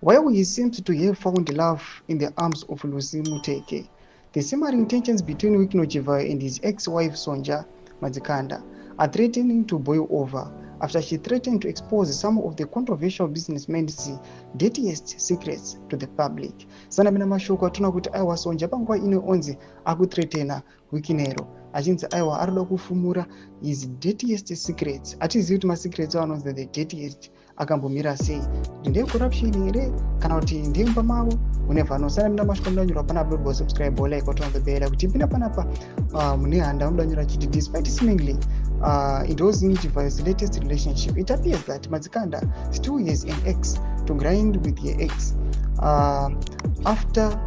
While he seems to have found love in the arms of Lucy Muteke, the simmering tensions between Wikino Chivhayo and his ex-wife Sonja Mazikanda are threatening to boil over after she threatened to expose some of the controversial businessmen's dirtiest secrets to the public. Sana mina mashoko atuna kuti aiwa Sonja panguva ino onzi akuthreatena Wikinero achinzi aiwa arikuda kufumura his dirtiest secrets. Atizivi kuti masecrets anonzi the dirtiest akambomira sei, kuti ndecorruption here kana kuti ndemba mavo unevha anosana mina mashoko mudanyura panapa dotbo subscribe like what on the bell kuti pina panapa mune handa mudanyura chiti despite seemingly endorsing Chivhayo's latest relationship, it appears that Mazikanda still has an ex to grind with her ex after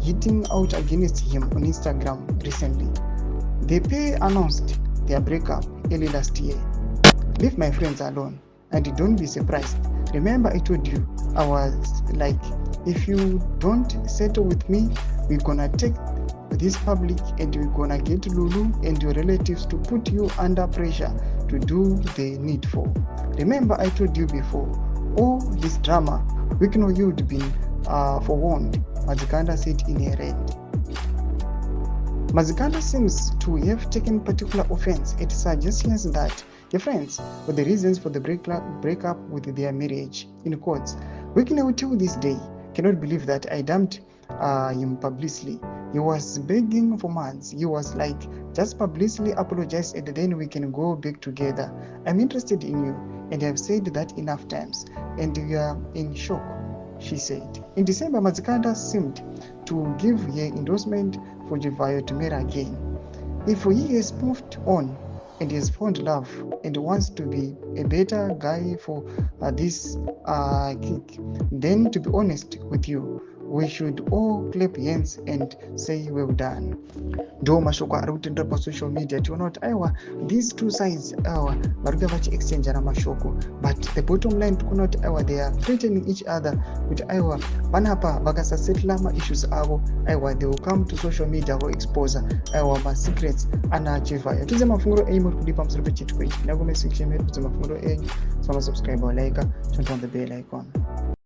hitting out against him on Instagram recently. The pair announced their breakup early last year. Leave my friends alone and don't be surprised. Remember I told you, I was like, if you don't settle with me, we're gonna take this public and we're gonna get Lulu and your relatives to put you under pressure to do the needful. Remember I told you before, all this drama, we know you'd been forewarned, Mazikanda said in her end. Mazikanda seems to have taken particular offense at suggestions that her friends were the reasons for the breakup with their marriage. In quotes, Wikino till this day cannot believe that I dumped him publicly. He was begging for months. He was like, just publicly apologize and then we can go back together. I'm interested in you and I've said that enough times and you are in shock, she said. In December, Mazikanda seemed to give her endorsement for Chivhayo to marry again. If he has moved on and has found love and wants to be a better guy for this gig, then to be honest with you, we should all clap hands and say well done. Ndo mashoko ari kutendera pasocial media tiona kuti aiwa these two sides aiwa varikuda vachiexchangera mashoko, but the bottom line tikuona kuti aiwa they are threatening each other kuti aiwa panapa vakasasetla maissues avo aiwa they will come to social media voexposa aiwa masecrets ana Chivhayo. Tize mafunguro enyu muri kudi pamusoro pechitiko ichi. Ndakume section medu kuti mafunguro enyu, soma subscribe or like, turn on the bell icon.